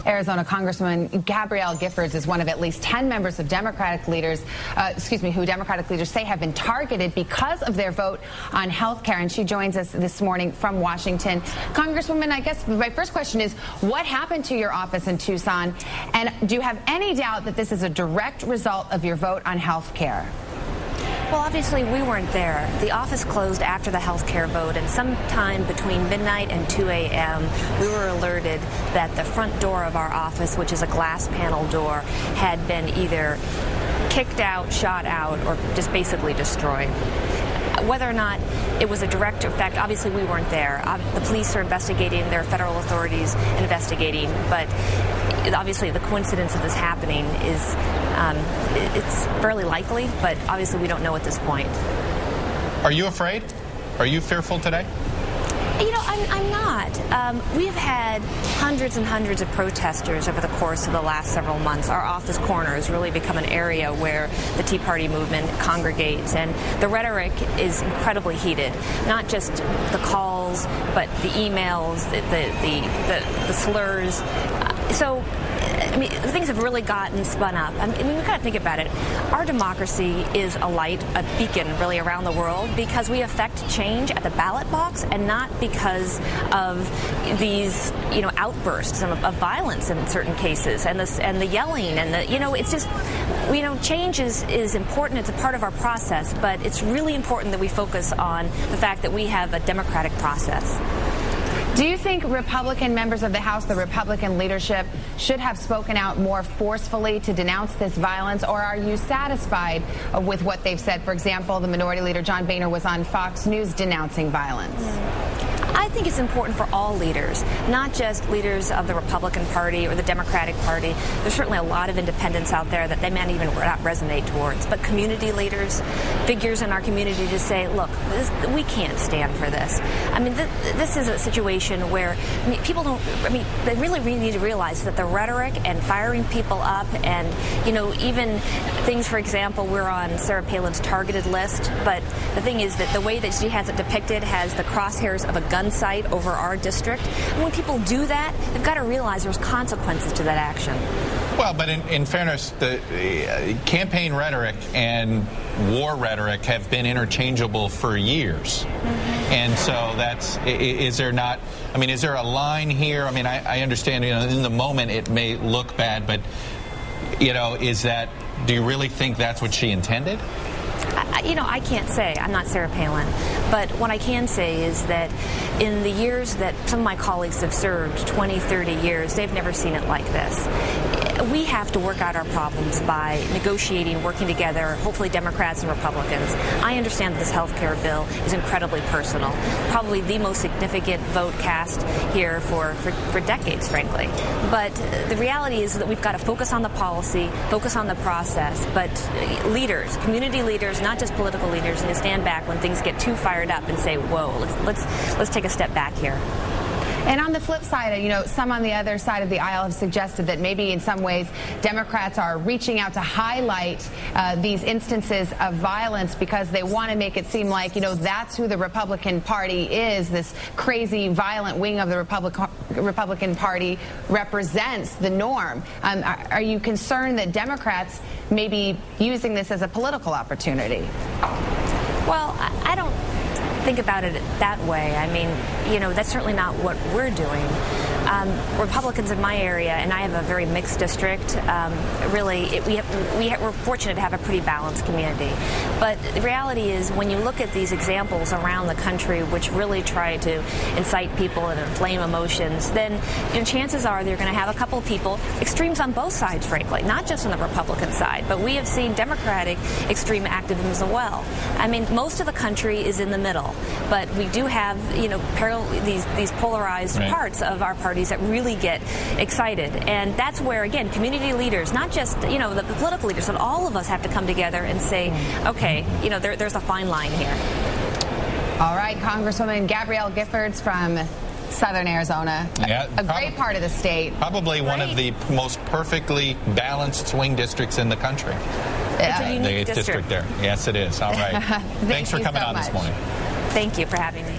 Arizona Congresswoman Gabrielle Giffords is one of at least 10 members of Democratic leaders, who Democratic leaders say have been targeted because of their vote on health care. And she joins us this morning from Washington. Congresswoman, I guess my first question is, what happened to your office in Tucson? And do you have any doubt that this is a direct result of your vote on health care? Well, obviously, we weren't there. The office closed after the health care vote, and sometime between midnight and 2 a.m., we were alerted that the front door of our office, which is a glass panel door, had been either kicked out, shot out, or just basically destroyed. Whether or not it was a direct effect, obviously we weren't there. The police are investigating, there are federal authorities investigating, but obviously the coincidence of this happening is, it's fairly likely, but obviously we don't know at this point. Are you afraid? Are you fearful today? You know, I'm not. We've had hundreds and hundreds of protesters over the course of the last several months. Our office corner has really become an area where the Tea Party movement congregates, and the rhetoric is incredibly heated. Not just the calls, but the emails, the slurs. So, I mean, things have really gotten spun up. I mean, we've got to think about it. Our democracy is a light, a beacon, really, around the world because we affect change at the ballot box and not because of these, outbursts of violence in certain cases and the yelling and it's just, change is important. It's a part of our process, but it's really important that we focus on the fact that we have a democratic process. Do you think Republican members of the House, the Republican leadership, should have spoken out more forcefully to denounce this violence, or are you satisfied with what they've said? For example, the Minority Leader John Boehner was on Fox News denouncing violence. I think it's important for all leaders, not just leaders of the Republican Party or the Democratic Party. There's certainly a lot of independents out there that they might even not resonate towards, but community leaders, figures in our community to say, look, we can't stand for this. I mean, this is a situation where they really need to realize that the rhetoric and firing people up and, even things, for example, we're on Sarah Palin's targeted list, but the thing is that the way that she has it depicted has the crosshairs of a gun sight over our district. And when people do that, they've got to realize there's consequences to that action. Well, but in fairness, the campaign rhetoric and war rhetoric have been interchangeable for years. And so is there a line here? I mean, I understand, in the moment it may look bad, but, do you really think that's what she intended? I can't say. I'm not Sarah Palin. But what I can say is that in the years that some of my colleagues have served, 20, 30 years, they've never seen it like this. We have to work out our problems by negotiating, working together, hopefully Democrats and Republicans. I understand that this health care bill is incredibly personal, probably the most significant vote cast here for decades, frankly. But the reality is that we've got to focus on the policy, focus on the process, but leaders, community leaders, not just political leaders, need to stand back when things get too fired up and say, whoa, let's take a step back here. And on the flip side, some on the other side of the aisle have suggested that maybe in some ways Democrats are reaching out to highlight these instances of violence because they want to make it seem like, that's who the Republican Party is. This crazy, violent wing of the Republican Party represents the norm. Are you concerned that Democrats may be using this as a political opportunity? Well, I don't think about it that way. I mean, that's certainly not what we're doing. Republicans in my area, and I have a very mixed district, we're fortunate to have a pretty balanced community. But the reality is when you look at these examples around the country which really try to incite people and inflame emotions, then chances are they're going to have a couple of people, extremes on both sides, frankly, not just on the Republican side, but we have seen Democratic extreme activism as well. I mean, most of the country is in the middle, but we do have, these polarized parts of our parties that really get excited. And that's where, again, community leaders, not just, the political leaders, but all of us have to come together and say, okay, there's a fine line here. All right, Congresswoman Gabrielle Giffords from Southern Arizona, a great part of the state. Probably one of the most perfectly balanced swing districts in the country. It's a unique district there. Yes, it is. All right. Thanks for coming on this morning. Thank you for having me.